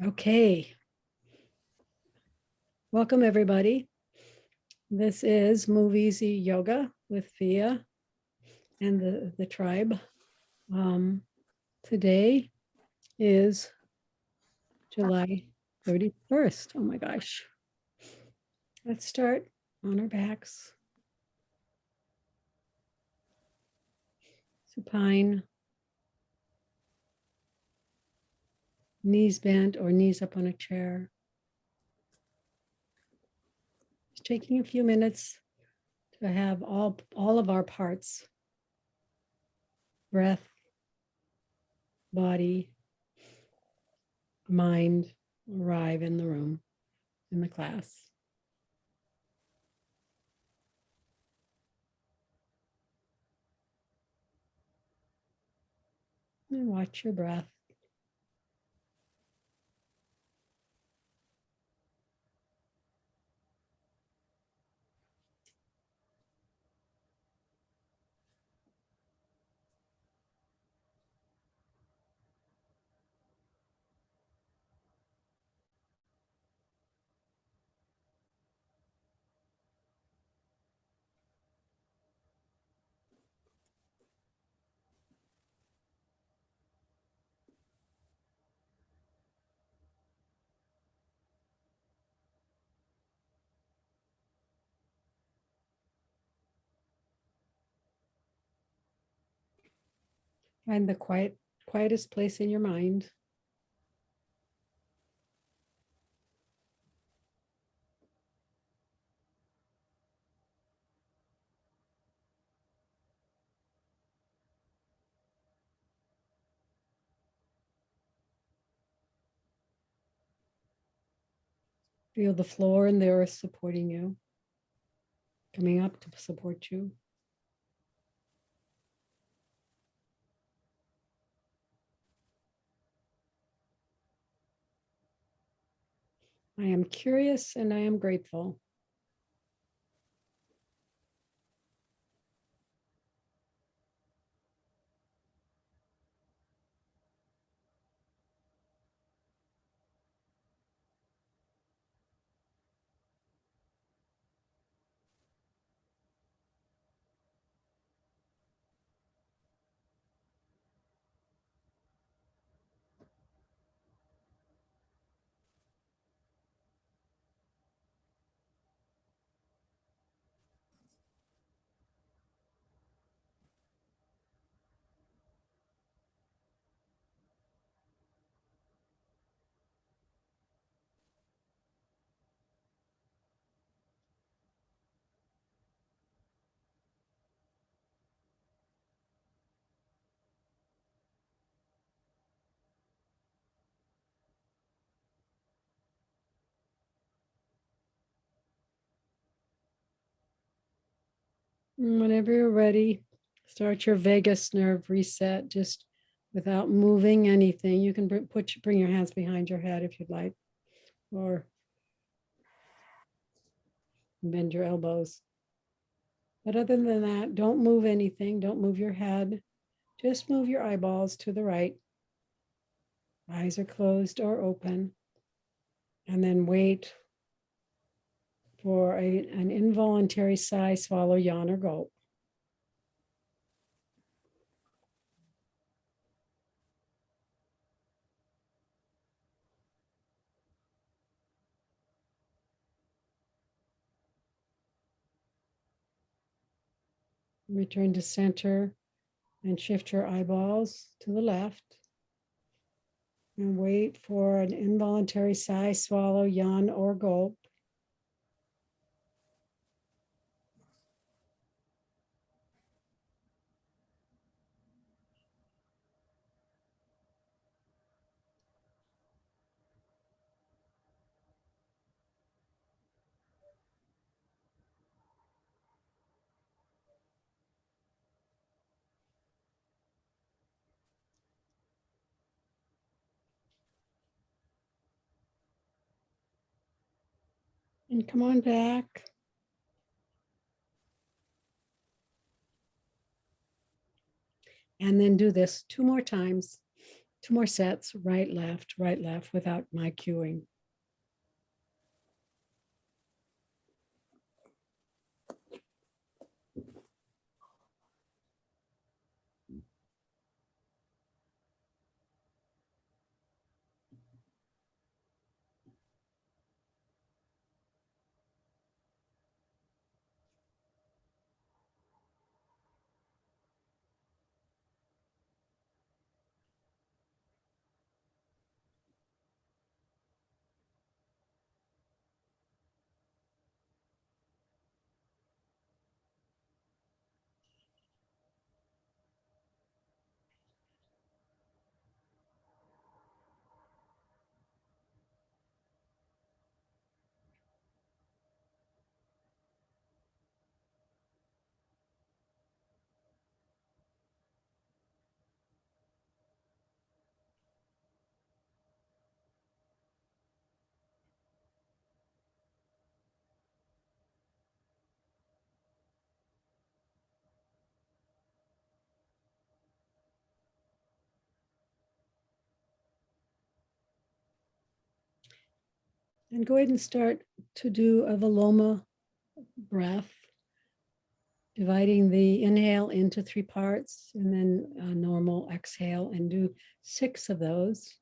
Okay. Welcome, everybody. This is MoveEasy Yoga with Via and the tribe. Today is July 31st. Oh my gosh. Let's start on our backs. Supine. Knees bent or knees up on a chair. Just taking a few minutes to have all of our parts, breath, body, mind, arrive in the room, in the class. And watch your breath. Find the quietest place in your mind. Feel the floor and the earth supporting you, coming up to support you. I am curious and I am grateful. Whenever you're ready, start your vagus nerve reset just without moving anything. You can bring your hands behind your head if you'd like, or bend your elbows. But other than that, don't move anything. Don't move your head. Just move your eyeballs to the right. Eyes are closed or open. And then wait for an involuntary sigh, swallow, yawn, or gulp. Return to center and shift your eyeballs to the left. And wait for an involuntary sigh, swallow, yawn, or gulp. And come on back. And then do this 2 more times. 2 more sets, right, left, without my cueing. And go ahead and start to do a Viloma breath, dividing the inhale into 3 parts and then a normal exhale, and do 6 of those.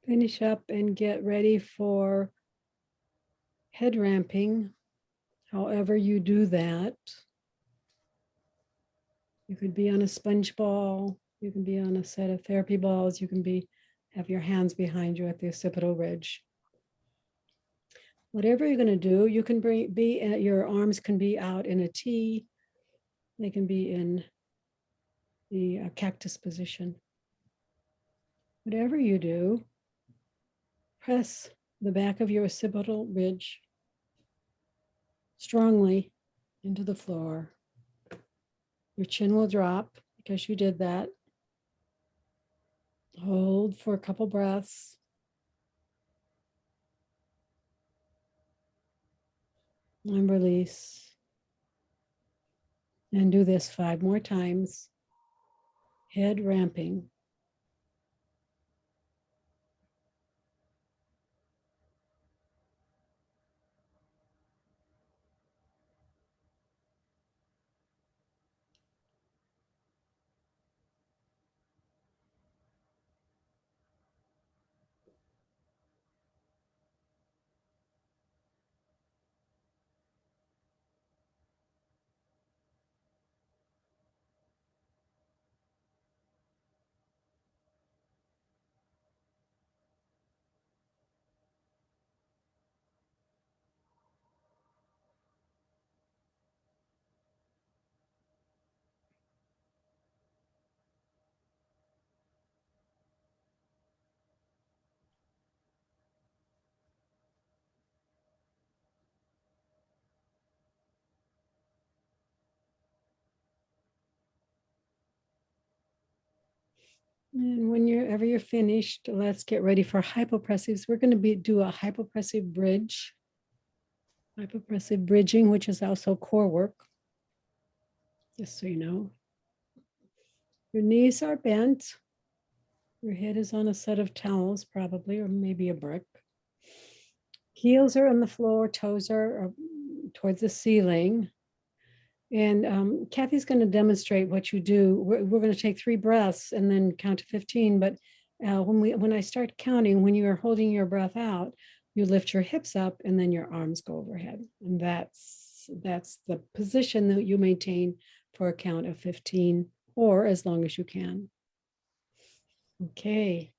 Finish up and get ready for head ramping. However you do that, you could be on a sponge ball, you can be on a set of therapy balls, you can have your hands behind you at the occipital ridge. Whatever you're going to do, you can your arms can be out in a T, they can be in the cactus position. Whatever you do, press the back of your occipital ridge strongly into the floor. Your chin will drop because you did that. Hold for a couple breaths. And release. And do this 5 more times. Head ramping. And whenever you're finished, let's get ready for hypopressives. We're going to do a hypopressive bridge, hypopressive bridging, which is also core work, just so you know. Your knees are bent. Your head is on a set of towels, probably, or maybe a brick. Heels are on the floor, toes are towards the ceiling. And Kathy's going to demonstrate what you do. We're going to take 3 breaths and then count to 15. But when I start counting, when you are holding your breath out, you lift your hips up and then your arms go overhead. And that's the position that you maintain for a count of 15 or as long as you can. Okay,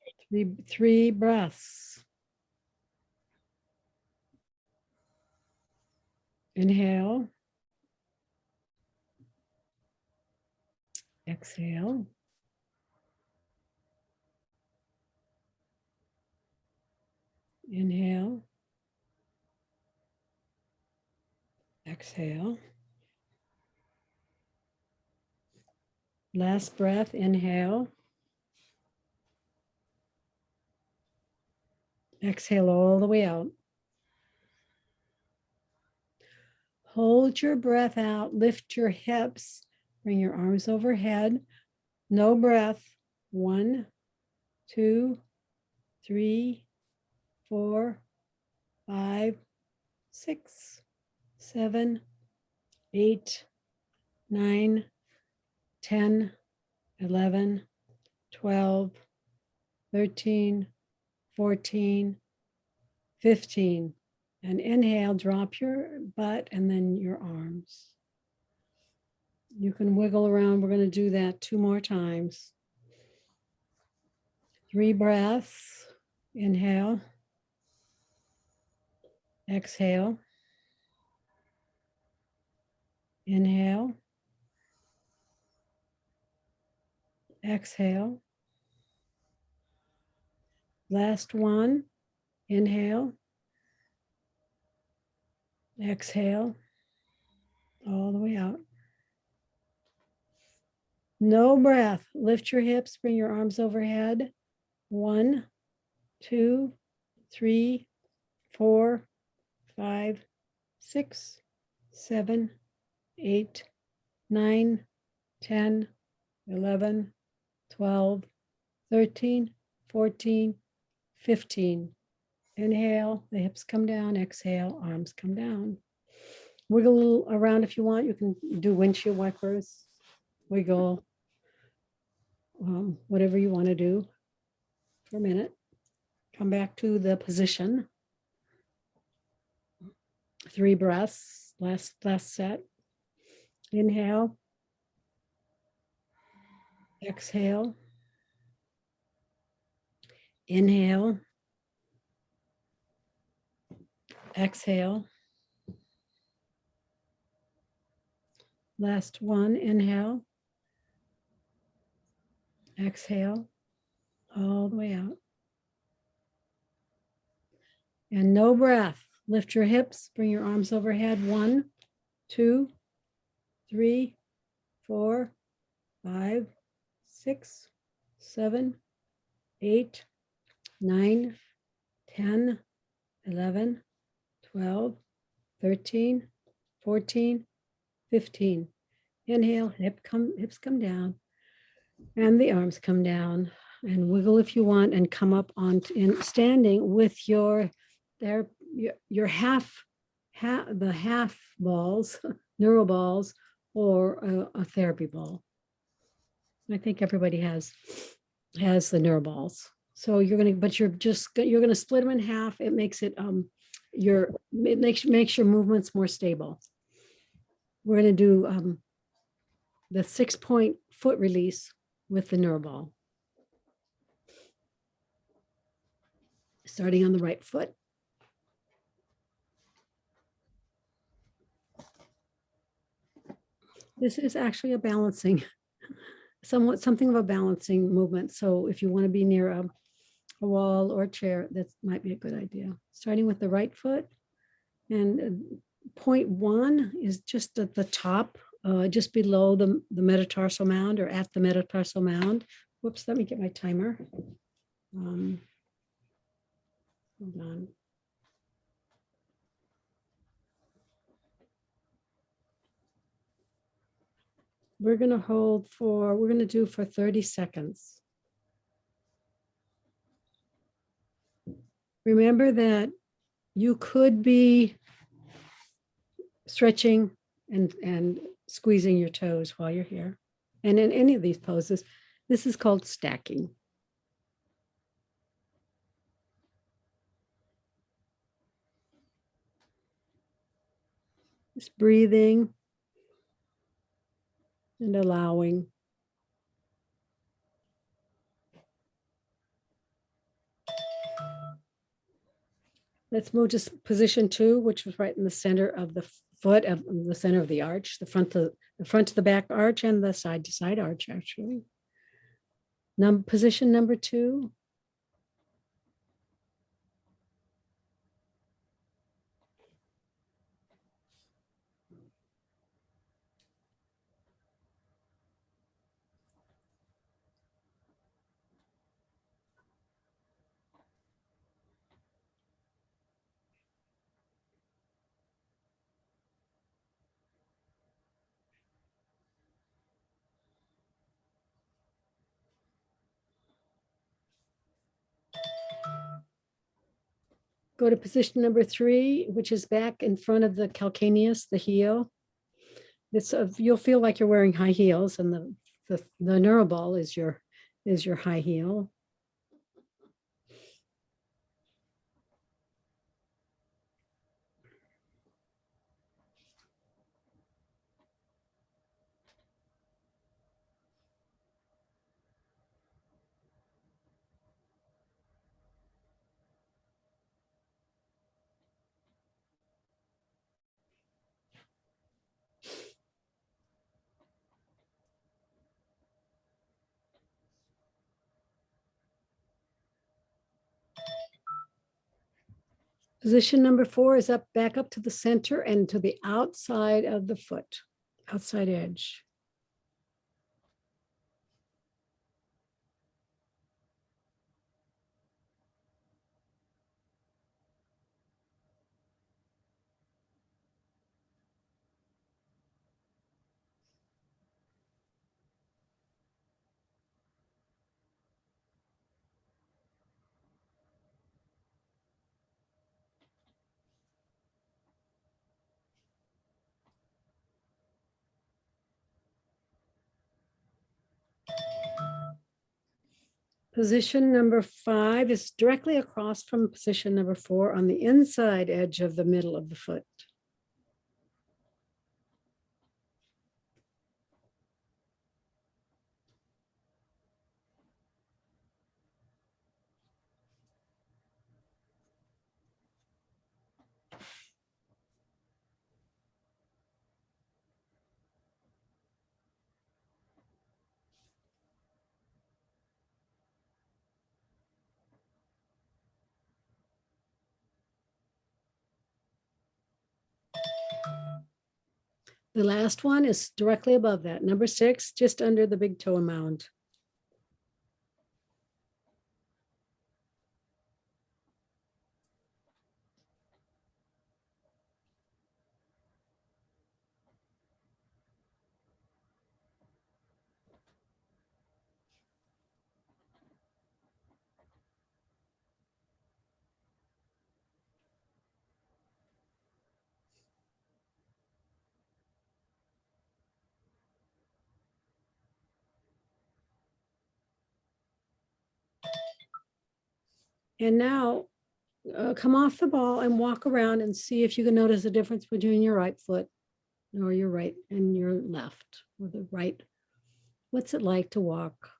three breaths. Inhale. Exhale. Inhale. Exhale. Last breath, inhale. Exhale all the way out. Hold your breath out, lift your hips, bring your arms overhead. No breath. 1, 2, 3, 4, 5, 6, 7, 8, 9, 10, 11, 12, 13, 14, 15. And inhale, drop your butt and then your arms. You can wiggle around. We're going to do that 2 more times. 3 breaths. Inhale. Exhale. Inhale. Exhale. Last one. Inhale. Exhale. All the way out. No breath. Lift your hips, bring your arms overhead. 1, 2, 3, 4, 5, 6, 7, 8, 9, 10, 11, 12, 13, 14, 15. Inhale, the hips come down. Exhale, arms come down. Wiggle around if you want. You can do windshield wipers. Wiggle, whatever you want to do for a minute. Come back to the position. 3 breaths, last set. Inhale. Exhale. Inhale. Exhale. Last one, inhale. Exhale, all the way out. And no breath. Lift your hips, bring your arms overhead. 1, 2, 3, 4, 5, 6, 7, 8, 9, 10, 11, 12, 13, 14, 15. Inhale, hips come down, and the arms come down. And wiggle if you want, and come up on in standing with your half balls, neural balls, or a therapy ball. I think everybody has the neural balls. So you're gonna split them in half. It makes it makes your movements more stable. We're gonna do the 6-point foot release with the neural ball. Starting on the right foot. This is actually a balancing, something of a balancing movement. So if you want to be near a wall or a chair, that might be a good idea. Starting with the right foot. And point 1 is just at the top, just below the metatarsal mound, or at the metatarsal mound. Whoops, let me get my timer. Hold on. We're going to do for 30 seconds. Remember that you could be stretching and squeezing your toes while you're here. And in any of these poses, this is called stacking. Just breathing and allowing. Let's move to position 2, which was right in the center of the foot, of the center of the arch, the front to the back arch and the side to side arch, actually. Position number 2. Go to position number 3, which is back in front of the calcaneus, the heel. You'll feel like you're wearing high heels, and the neuroball is your high heel. Position number 4 is back up to the center and to the outside of the foot, outside edge. Position number 5 is directly across from position number 4 on the inside edge of the middle of the foot. The last one is directly above that, number 6, just under the big toe mound. And now come off the ball and walk around and see if you can notice the difference between your right foot or your right and your left, or the right. What's it like to walk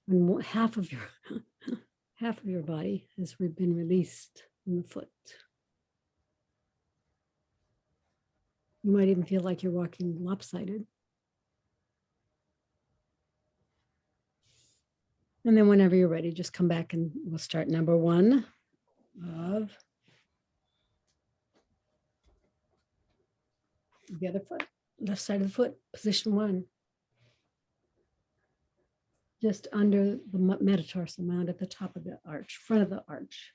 when half of your body has been released in the foot? You might even feel like you're walking lopsided. And then whenever you're ready, just come back and we'll start number 1 of the other foot, left side of the foot, position 1. Just under the metatarsal mound at the top of the arch, front of the arch.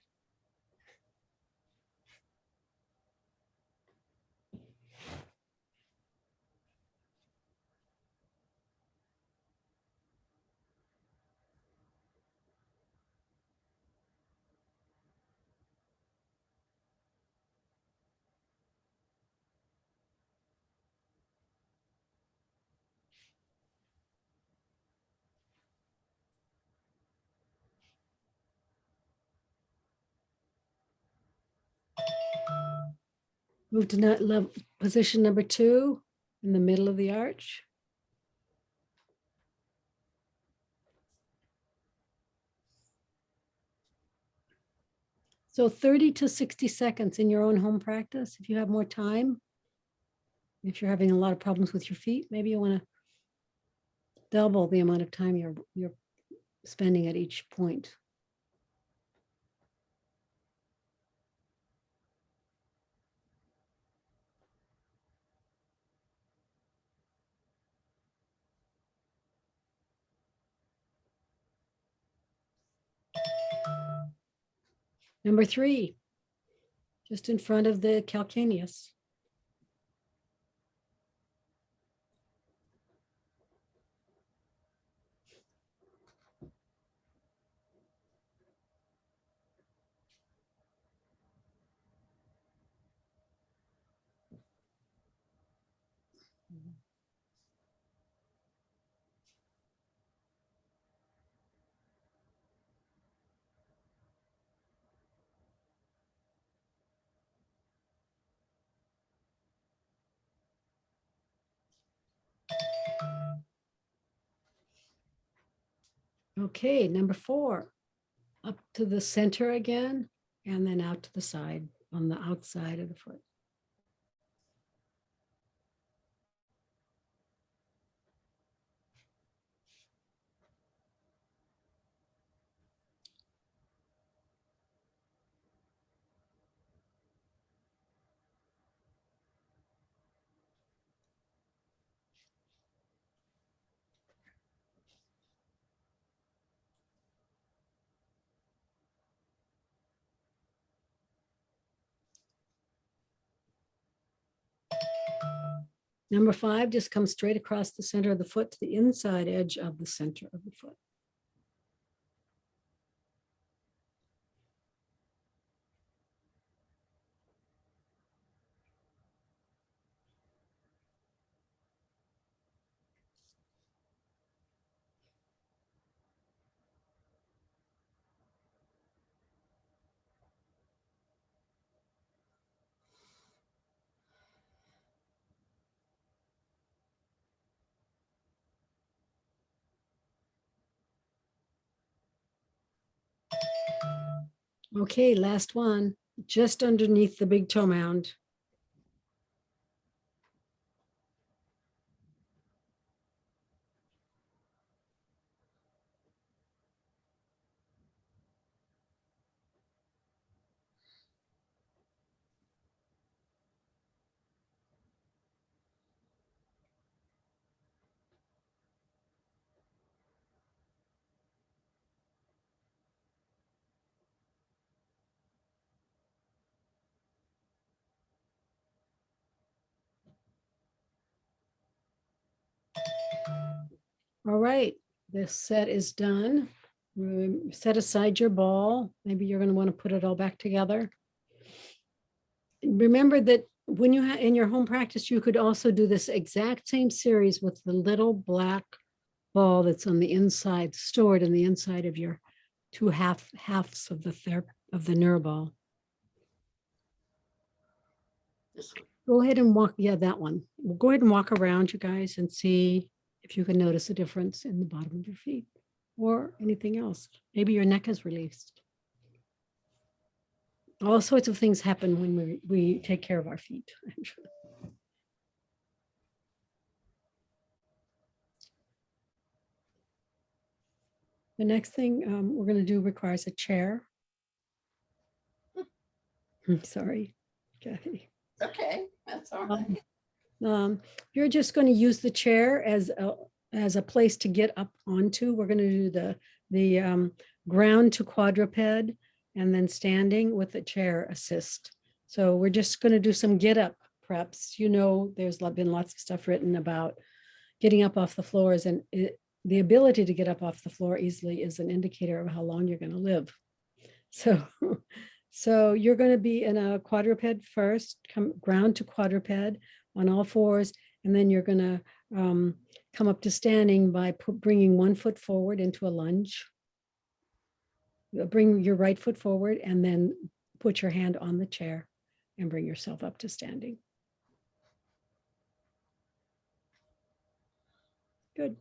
Move to position number 2 in the middle of the arch. So 30 to 60 seconds in your own home practice. If you have more time, if you're having a lot of problems with your feet, maybe you want to double the amount of time you're spending at each point. Number 3, just in front of the calcaneus. Okay, number 4, up to the center again, and then out to the side on the outside of the foot. Number 5, just come straight across the center of the foot to the inside edge of the center of the foot. Okay, last one, just underneath the big toe mound. All right, this set is done. Set aside your ball. Maybe you're going to want to put it all back together. Remember that when you in your home practice, you could also do this exact same series with the little black ball that's on the inside, stored in the inside of your two halves of the nerve ball. Go ahead and walk. Yeah, that one. We'll go ahead and walk around, you guys, and see if you can notice a difference in the bottom of your feet or anything else. Maybe your neck is released. All sorts of things happen when we take care of our feet. The next thing we're going to do requires a chair. I'm sorry, Kathy. Okay, that's all right. You're just going to use the chair as a place to get up onto. We're going to do the ground to quadruped and then standing with the chair assist. So we're just going to do some get up preps. You know, there's been lots of stuff written about getting up off the floors, and the ability to get up off the floor easily is an indicator of how long you're going to live. So you're going to be in a quadruped first, come ground to quadruped on all fours, and then you're going to come up to standing by bringing one foot forward into a lunge. Bring your right foot forward and then put your hand on the chair and bring yourself up to standing. Good.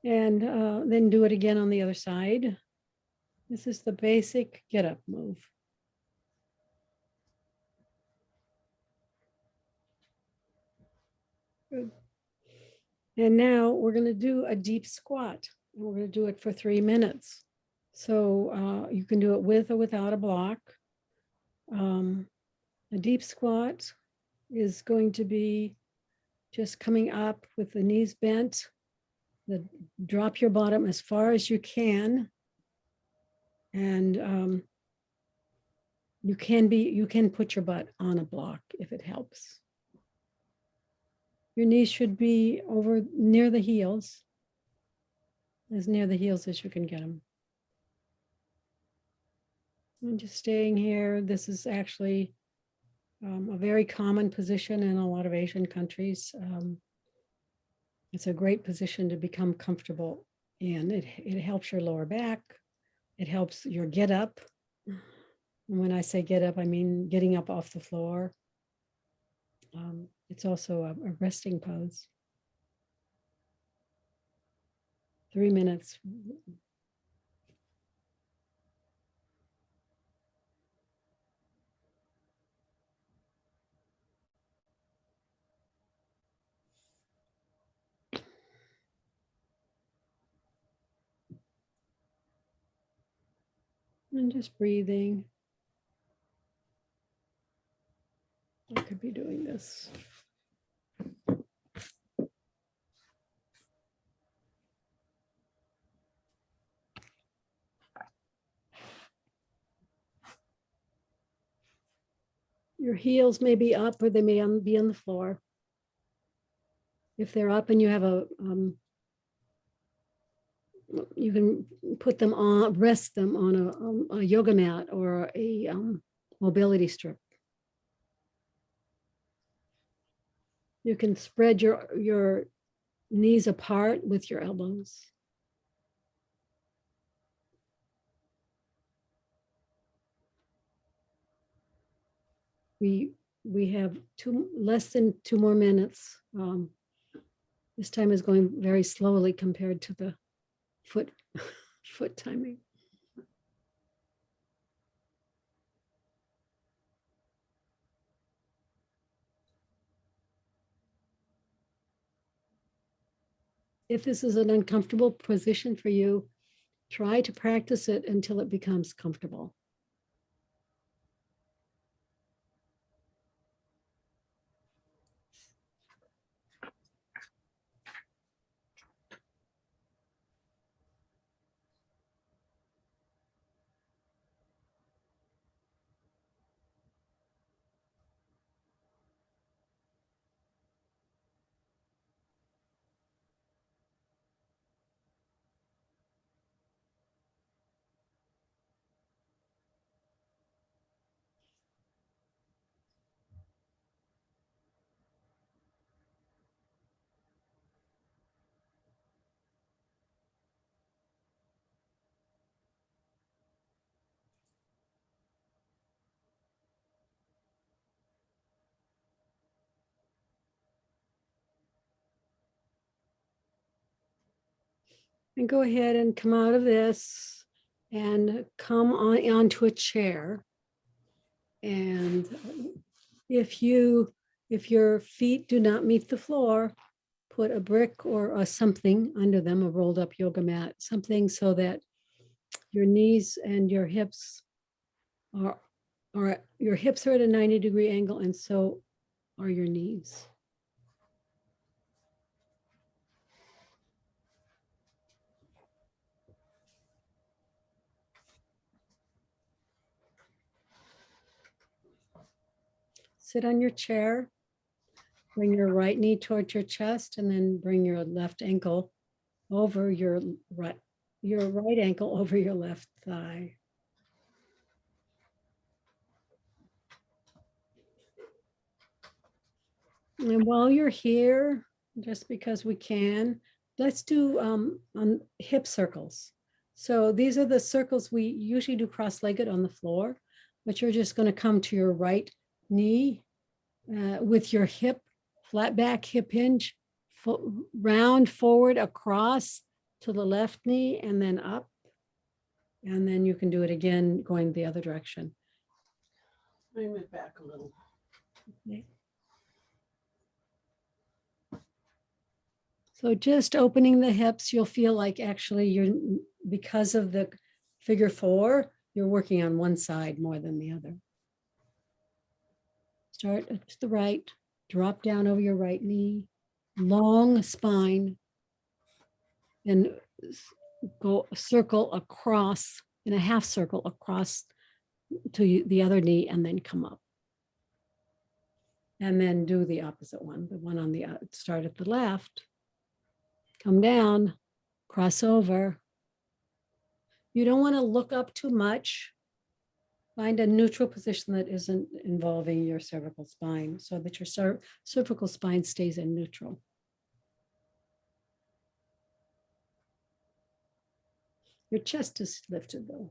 And then do it again on the other side. This is the basic get up move. Good. And now we're going to do a deep squat. We're going to do it for 3 minutes. So you can do it with or without a block. A deep squat is going to be just coming up with the knees bent. Drop your bottom as far as you can. And you can put your butt on a block if it helps. Your knees should be over near the heels, as near the heels as you can get them. And just staying here. This is actually a very common position in a lot of Asian countries. It's a great position to become comfortable in. It helps your lower back. It helps your get up. And when I say get up, I mean getting up off the floor. It's also a resting pose. 3 minutes. And just breathing. I could be doing this. Your heels may be up or they may be on the floor. If they're up and you have you can put them on, rest them on a yoga mat or a mobility strip. You can spread your knees apart with your elbows. We have less than 2 more minutes. This time is going very slowly compared to the foot timing. If this is an uncomfortable position for you, try to practice it until it becomes comfortable. And go ahead and come out of this and come onto a chair. And if your feet do not meet the floor, put a brick or something under them, a rolled up yoga mat, something so that your knees and your hips are your hips are at a 90-degree angle, and so are your knees. Sit on your chair, bring your right knee towards your chest, and then bring your left ankle over your right ankle over your left thigh. And while you're here, just because we can, let's do on hip circles. So these are the circles we usually do cross-legged on the floor, but you're just going to come to your right knee with your hip, flat back hip hinge, round forward across to the left knee and then up. And then you can do it again going the other direction. Bring it back a little. Okay. So just opening the hips, you'll feel like actually you're, because of the figure 4, you're working on one side more than the other. Start to the right, drop down over your right knee, long spine, and go circle across in a half circle across to the other knee, and then come up. And then do the opposite one, the one on the start at the left, come down, cross over. You don't want to look up too much. Find a neutral position that isn't involving your cervical spine so that your cervical spine stays in neutral. Your chest is lifted though.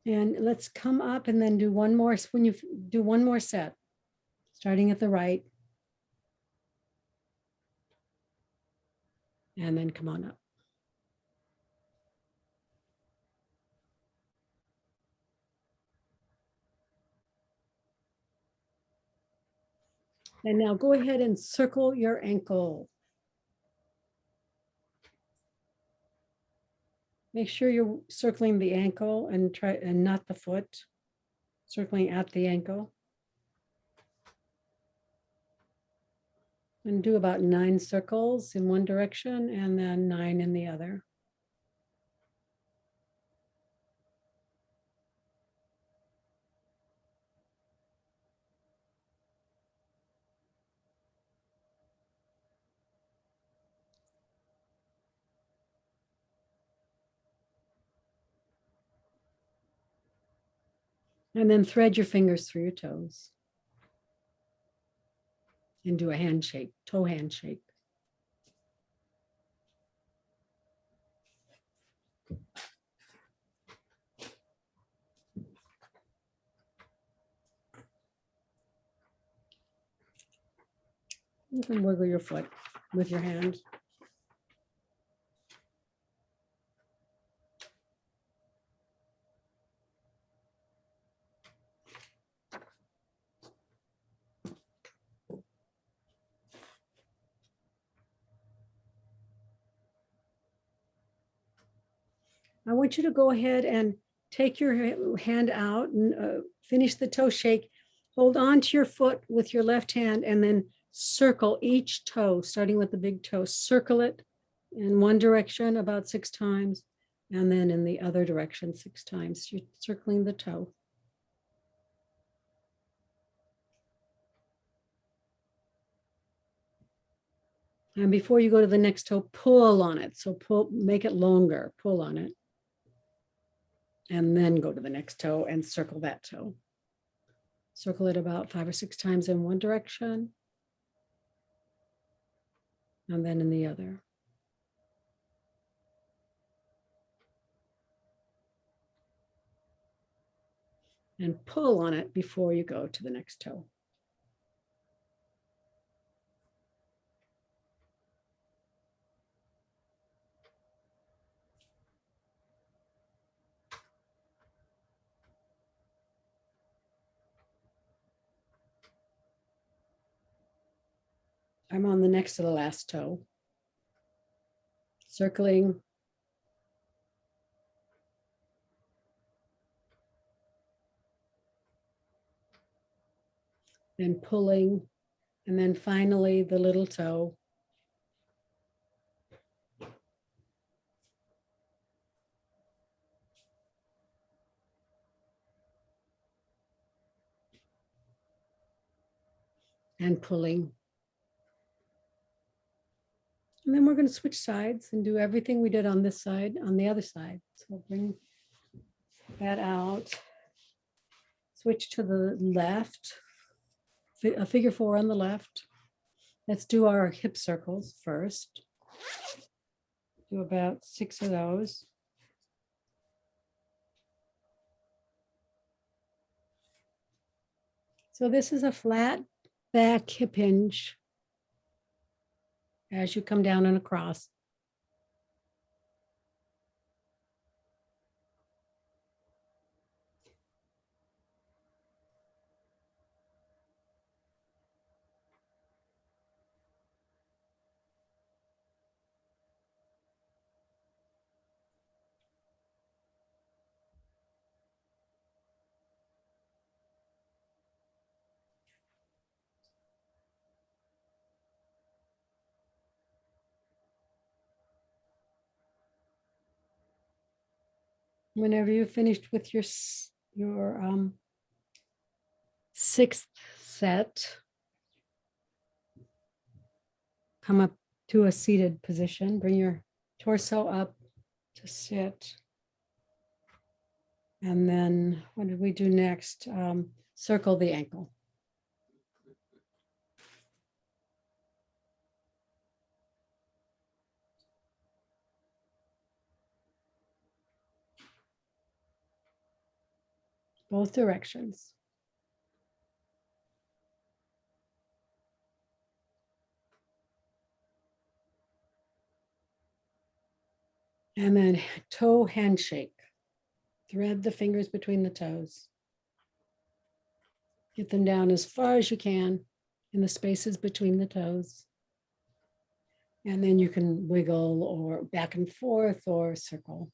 And let's come up and then do one more. When you do one more set, starting at the right, and then come on up. And now go ahead and circle your ankle. Make sure you're circling the ankle and not the foot, circling at the ankle. And do about 9 circles in one direction and then 9 in the other. And then thread your fingers through your toes. And do a handshake, toe handshake. You can wiggle your foot with your hand. I want you to go ahead and take your hand out and finish the toe shake. Hold on to your foot with your left hand and then circle each toe, starting with the big toe. Circle it in one direction about 6 times, and then in the other direction 6 times. You're circling the toe. And before you go to the next toe, pull on it. So pull, make it longer, pull on it. And then go to the next toe and circle that toe. Circle it about 5 or 6 times in one direction. And then in the other. And pull on it before you go to the next toe. I'm on the next to the last toe. Circling. Then pulling. And then finally the little toe. And pulling. And then we're going to switch sides and do everything we did on this side, on the other side. So bring that out. Switch to the left. A figure 4 on the left. Let's do our hip circles first. Do about 6 of those. So this is a flat back hip hinge. as you come down and across. Whenever you've finished with your sixth set, come up to a seated position. Bring your torso up to sit. And then what did we do next? Circle the ankle. Both directions. And then toe handshake. Thread the fingers between the toes. Get them down as far as you can in the spaces between the toes. And then you can wiggle or back and forth or circle.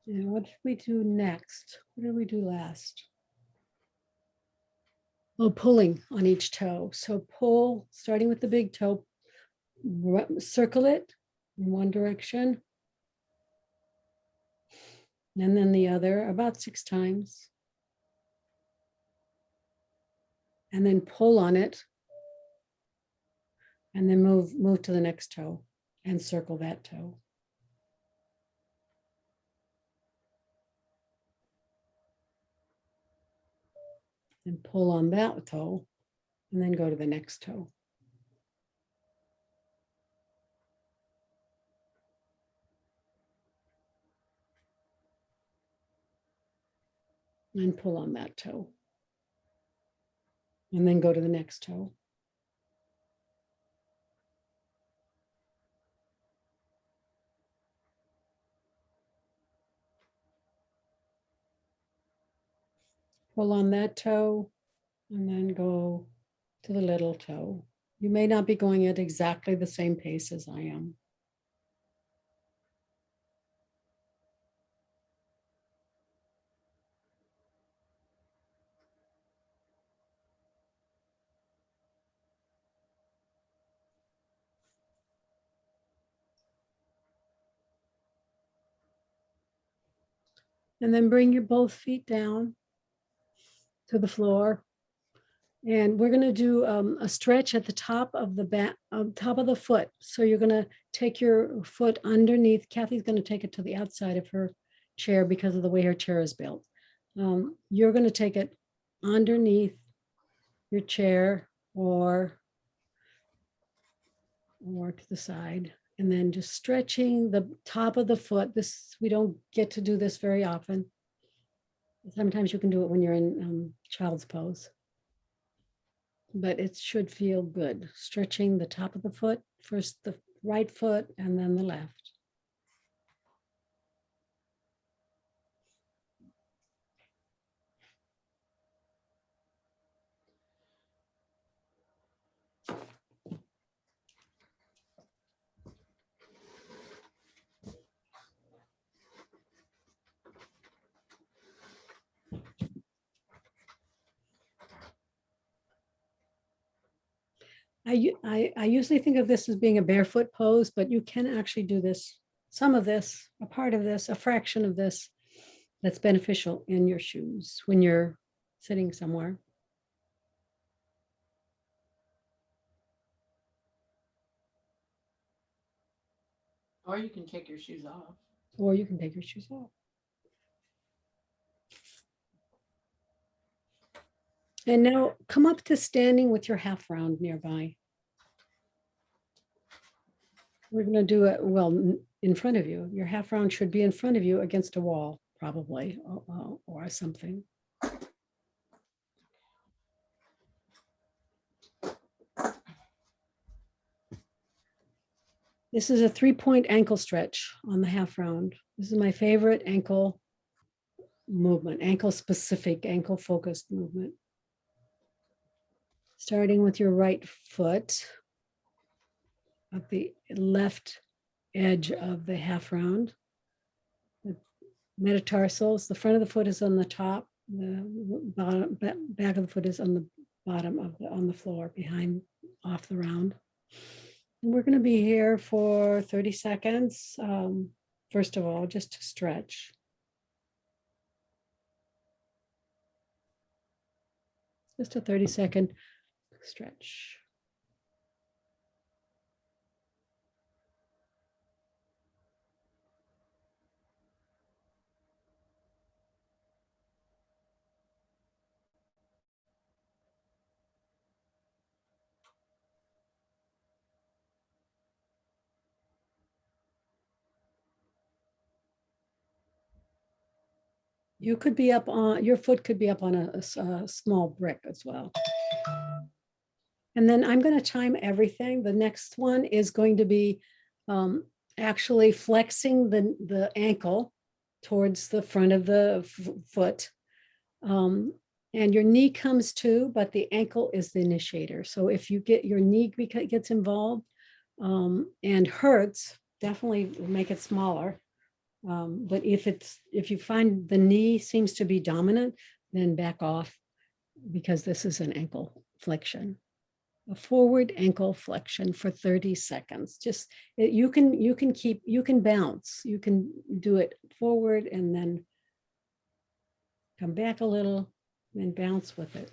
And what did we do next? What did we do last? Oh, pulling on each toe. So pull, starting with the big toe, circle it in one direction. And then the other about 6 times. And then pull on it. And then move to the next toe and circle that toe. And pull on that toe, and then go to the next toe. And pull on that toe. And then go to the next toe. Pull on that toe, and then go to the little toe. You may not be going at exactly the same pace as I am. And then bring your both feet down to the floor. And we're going to do a stretch at the top of the back, top of the foot. So you're going to take your foot underneath. Kathy's going to take it to the outside of her chair because of the way her chair is built. You're going to take it underneath your chair or to the side, and then just stretching the top of the foot. This, we don't get to do this very often. Sometimes you can do it when you're in child's pose. But it should feel good. Stretching the top of the foot, first the right foot and then the left. I usually think of this as being a barefoot pose, but you can actually do this, some of this, a part of this, a fraction of this that's beneficial in your shoes when you're sitting somewhere. Or you can take your shoes off. or you can take your shoes off. And now come up to standing with your half round nearby. We're going to do it, well, in front of you. Your half round should be in front of you against a wall, probably, or something. This is a 3-point ankle stretch on the half round. This is my favorite ankle movement, ankle specific, ankle focused movement. Starting with your right foot at the left edge of the half round. The metatarsals, the front of the foot is on the top, the bottom, back of the foot is on the bottom of on the floor behind, off the round. And we're going to be here for 30 seconds. First of all, just to stretch. Just a 30-second stretch. You could be up on, your foot could be up on a small brick as well. And then I'm going to time everything. The next one is going to be actually flexing the ankle towards the front of the foot. And your knee comes too, but the ankle is the initiator. So if you get your knee gets involved and hurts, definitely make it smaller. But if you find the knee seems to be dominant, then back off because this is an ankle flexion. A forward ankle flexion for 30 seconds. Just you can bounce. You can do it forward and then come back a little and bounce with it.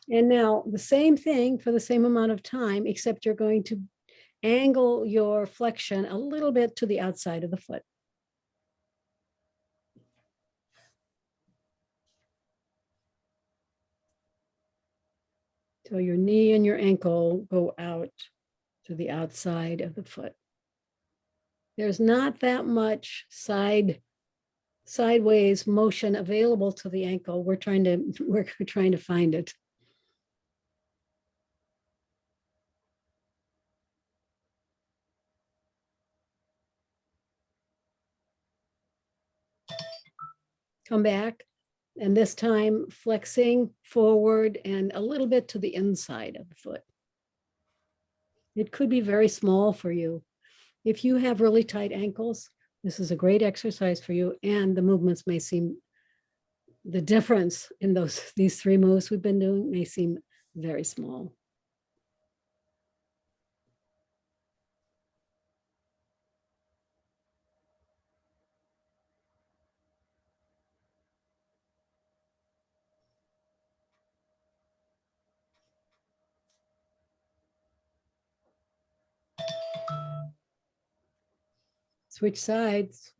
And now the same thing for the same amount of time, except you're going to angle your flexion a little bit to the outside of the foot. So your knee and your ankle go out to the outside of the foot. There's not that much sideways motion available to the ankle. We're trying to find it. Come back, and this time flexing forward and a little bit to the inside of the foot. It could be very small for you. If you have really tight ankles, this is a great exercise for you, and the movements may seem, the difference in these 3 moves we've been doing may seem very small. Switch sides.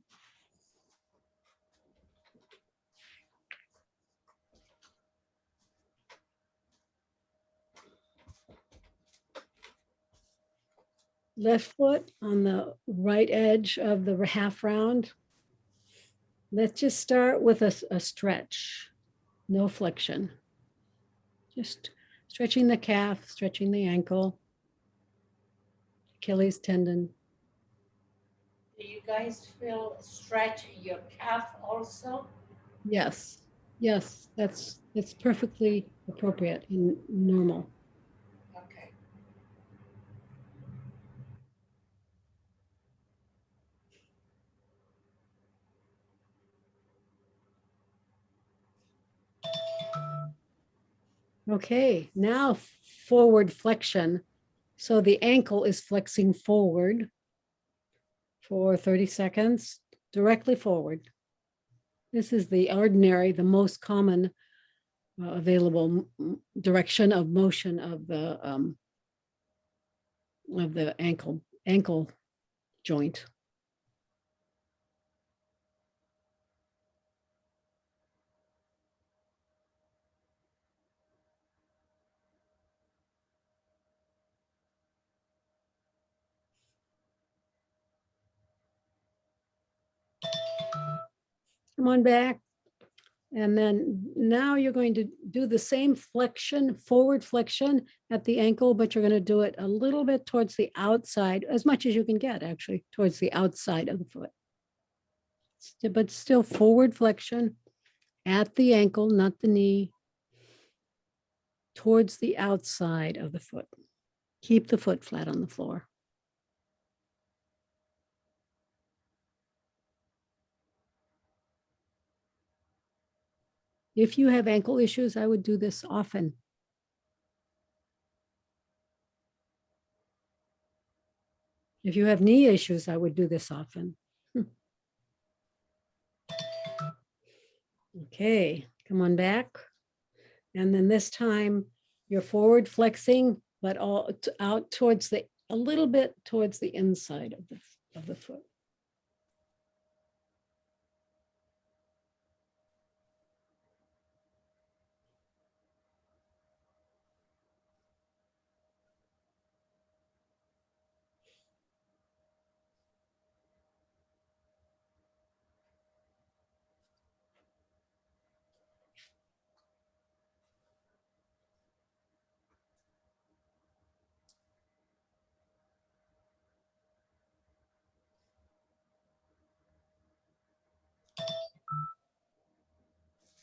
Left foot on the right edge of the half round. Let's just start with a stretch, no flexion. Just stretching the calf, stretching the ankle, Achilles tendon. Do you guys feel stretch your calf also? Yes, yes, that's perfectly appropriate and normal. Okay. Okay, now forward flexion. So the ankle is flexing forward for 30 seconds, directly forward. This is the ordinary, the most common available direction of motion of the ankle joint. Come on back. And then now you're going to do the same flexion, forward flexion at the ankle, but you're going to do it a little bit towards the outside, as much as you can get actually, towards the outside of the foot. But still forward flexion at the ankle, not the knee, towards the outside of the foot. Keep the foot flat on the floor. If you have ankle issues, I would do this often. If you have knee issues, I would do this often. Okay, come on back. And then this time you're forward flexing, but all out towards a little bit towards the inside of the foot.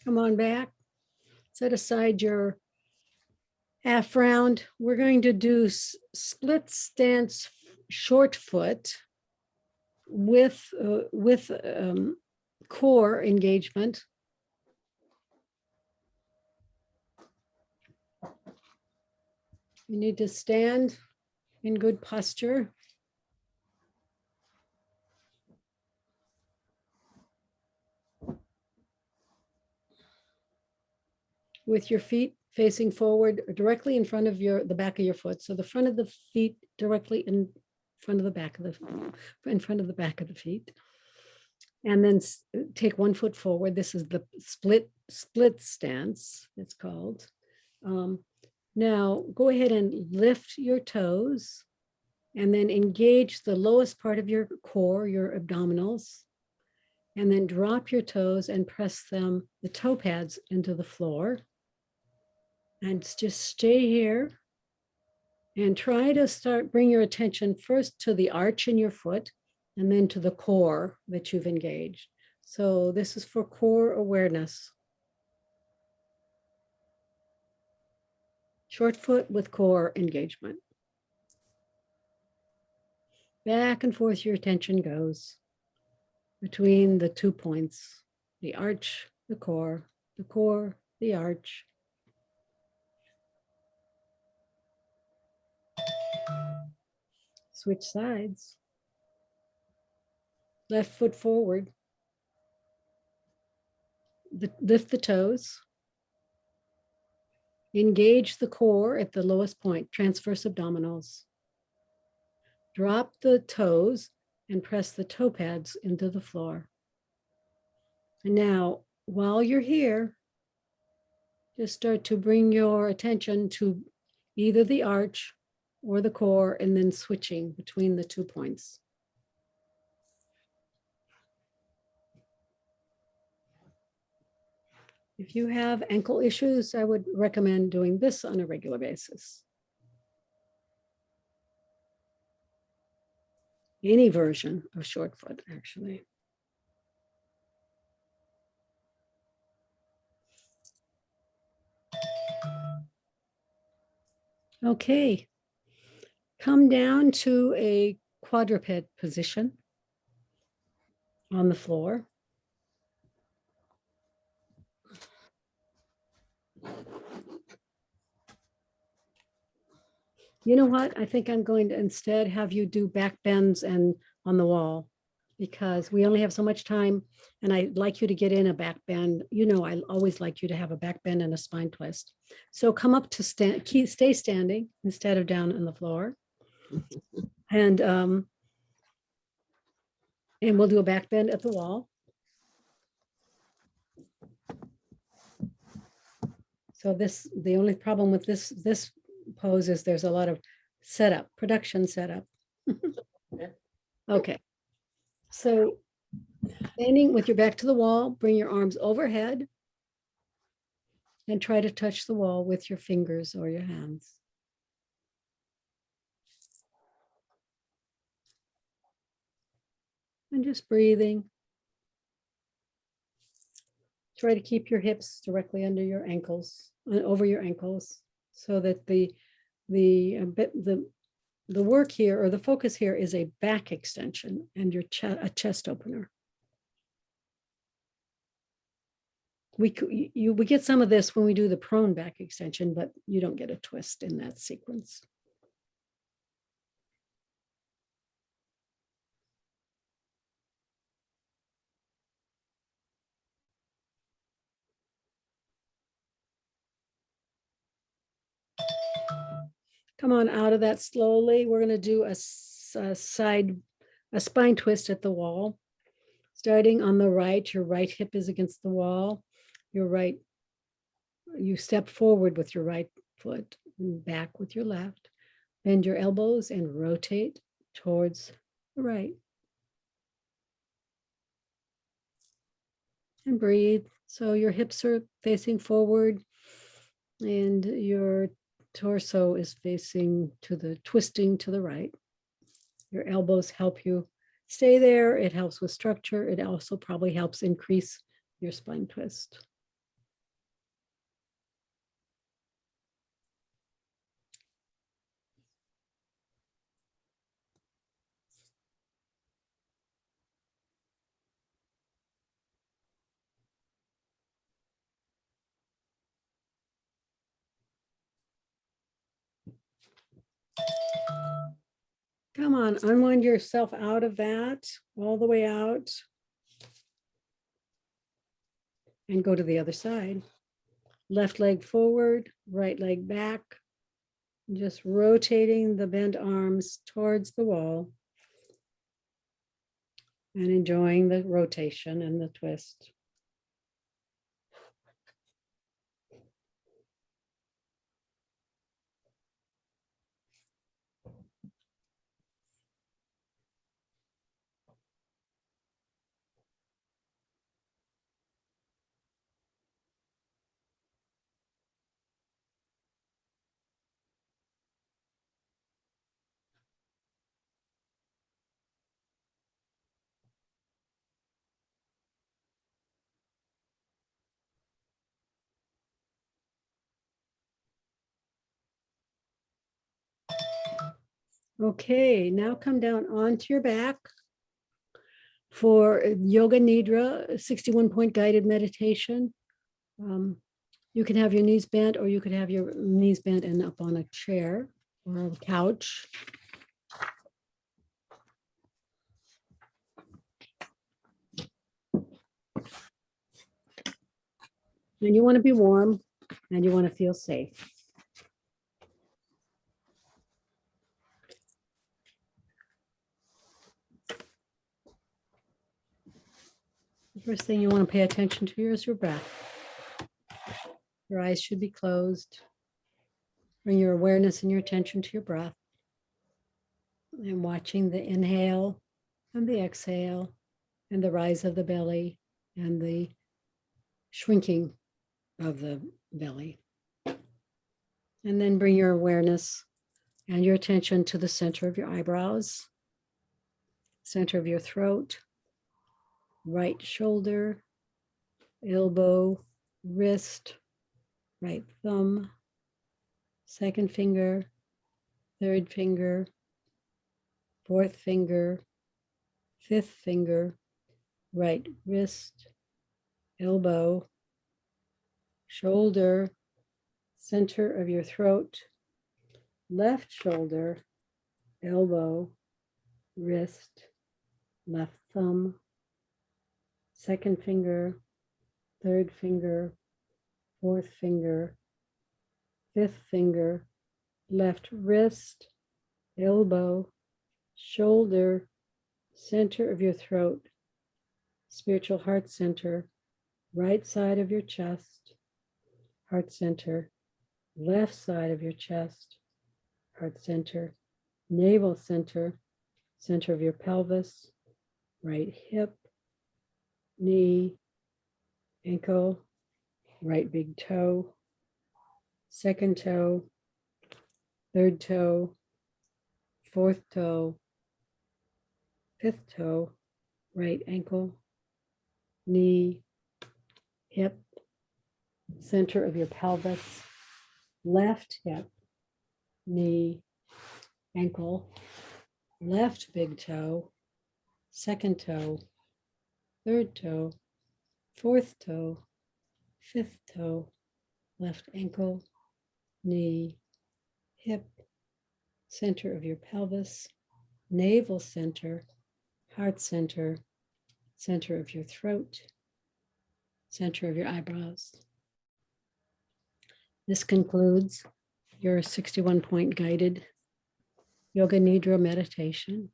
Come on back. Set aside your half round. We're going to do split stance short foot with core engagement. You need to stand in good posture. With your feet facing forward directly in front of the back of your foot. So the front of the feet directly in front of the back of the back of the feet. And then take one foot forward. This is the split stance, it's called. Now go ahead and lift your toes and then engage the lowest part of your core, your abdominals, and then drop your toes and press them, the toe pads, into the floor. And just stay here and try to bring your attention first to the arch in your foot and then to the core that you've engaged. So this is for core awareness. Short foot with core engagement. Back and forth your attention goes between the 2 points, the arch, the core, the arch. Switch sides. Left foot forward. Lift the toes. Engage the core at the lowest point, transverse abdominals. Drop the toes and press the toe pads into the floor. And now, while you're here, just start to bring your attention to either the arch or the core and then switching between the 2 points. If you have ankle issues, I would recommend doing this on a regular basis. Any version of short foot, actually. Okay, come down to a quadruped position on the floor. You know what? I think I'm going to instead have you do back bends and on the wall because we only have so much time and I'd like you to get in a back bend. You know, I always like you to have a back bend and a spine twist. So come up to stand, stay standing instead of down on the floor. And we'll do a back bend at the wall. So the only problem with this pose is there's a lot of setup, production setup. Okay. So standing with your back to the wall, bring your arms overhead and try to touch the wall with your fingers or your hands. And just breathing. Try to keep your hips directly under your ankles, over your ankles, so that the work here or the focus here is a back extension and your a chest opener. We get some of this when we do the prone back extension, but you don't get a twist in that sequence. Come on out of that slowly. We're going to do a spine twist at the wall. Starting on the right, your right hip is against the wall. You step forward with your right foot and back with your left. Bend your elbows and rotate towards the right. And breathe. So your hips are facing forward and your torso is facing twisting to the right. Your elbows help you stay there. It helps with structure. It also probably helps increase your spine twist. Come on, unwind yourself out of that, all the way out. And go to the other side. Left leg forward, right leg back. Just rotating the bent arms towards the wall. And enjoying the rotation and the twist. Okay, now come down onto your back for Yoga Nidra, 61-point guided meditation. You can have your knees bent or you could have your knees bent and up on a chair or a couch. And you want to be warm and you want to feel safe. The first thing you want to pay attention to here is your breath. Your eyes should be closed. Bring your awareness and your attention to your breath. And watching the inhale and the exhale and the rise of the belly and the shrinking of the belly. And then bring your awareness and your attention to the center of your eyebrows, center of your throat, right shoulder, elbow, wrist, right thumb, second finger, third finger, fourth finger, fifth finger, right wrist, elbow, shoulder, center of your throat, left shoulder, elbow, wrist, left thumb, second finger, third finger, fourth finger, fifth finger, left wrist, elbow, shoulder, center of your throat, spiritual heart center, right side of your chest, heart center, left side of your chest, heart center, navel center, center of your pelvis, right hip, knee, ankle, right big toe, second toe, third toe, fourth toe, fifth toe, right ankle, knee, hip, center of your pelvis, left hip, knee, ankle, left big toe, second toe, third toe, fourth toe, fifth toe, left ankle, knee, hip, center of your pelvis, navel center, heart center, center of your throat, center of your eyebrows. This concludes your 61-point guided Yoga Nidra meditation.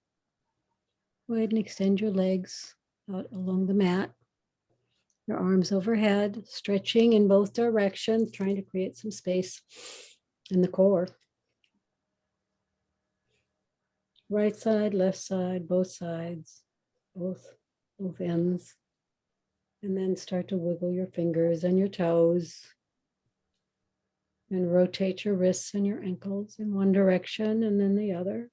Go ahead and extend your legs out along the mat, your arms overhead, stretching in both directions, trying to create some space in the core. Right side, left side, both sides, both ends. And then start to wiggle your fingers and your toes and rotate your wrists and your ankles in one direction and then the other.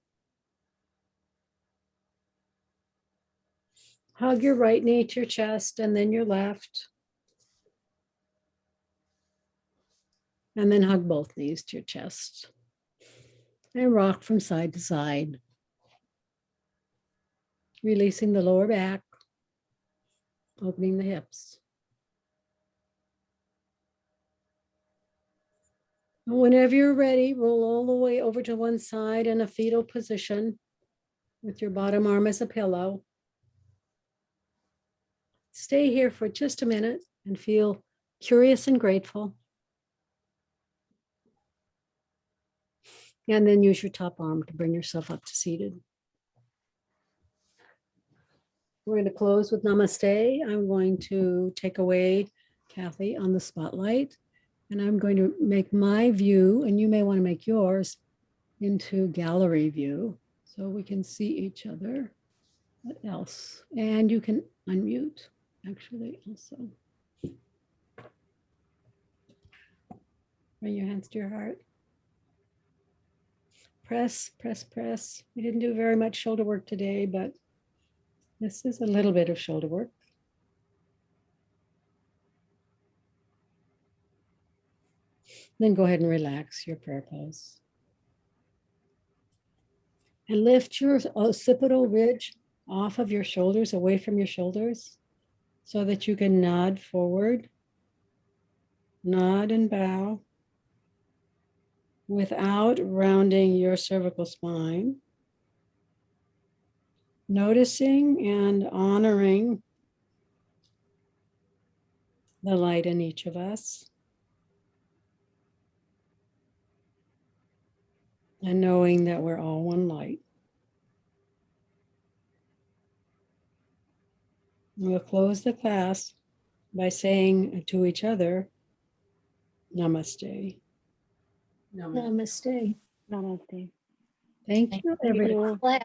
Hug your right knee to your chest and then your left. And then hug both knees to your chest. And rock from side to side. Releasing the lower back. Opening the hips. And whenever you're ready, roll all the way over to one side in a fetal position with your bottom arm as a pillow. Stay here for just a minute and feel curious and grateful. And then use your top arm to bring yourself up to seated. We're going to close with Namaste. I'm going to take away Kathy on the spotlight, and I'm going to make my view, and you may want to make yours, into gallery view so we can see each other. What else? And you can unmute, actually, also. Bring your hands to your heart. Press, press, press. We didn't do very much shoulder work today, but this is a little bit of shoulder work. Then go ahead and relax your prayer pose. And lift your occipital ridge off of your shoulders, away from your shoulders, so that you can nod forward, nod and bow without rounding your cervical spine. Noticing and honoring the light in each of us. And knowing that we're all one light. We'll close the class by saying to each other, Namaste. Namaste. Namaste. Thank you, everyone. Clap.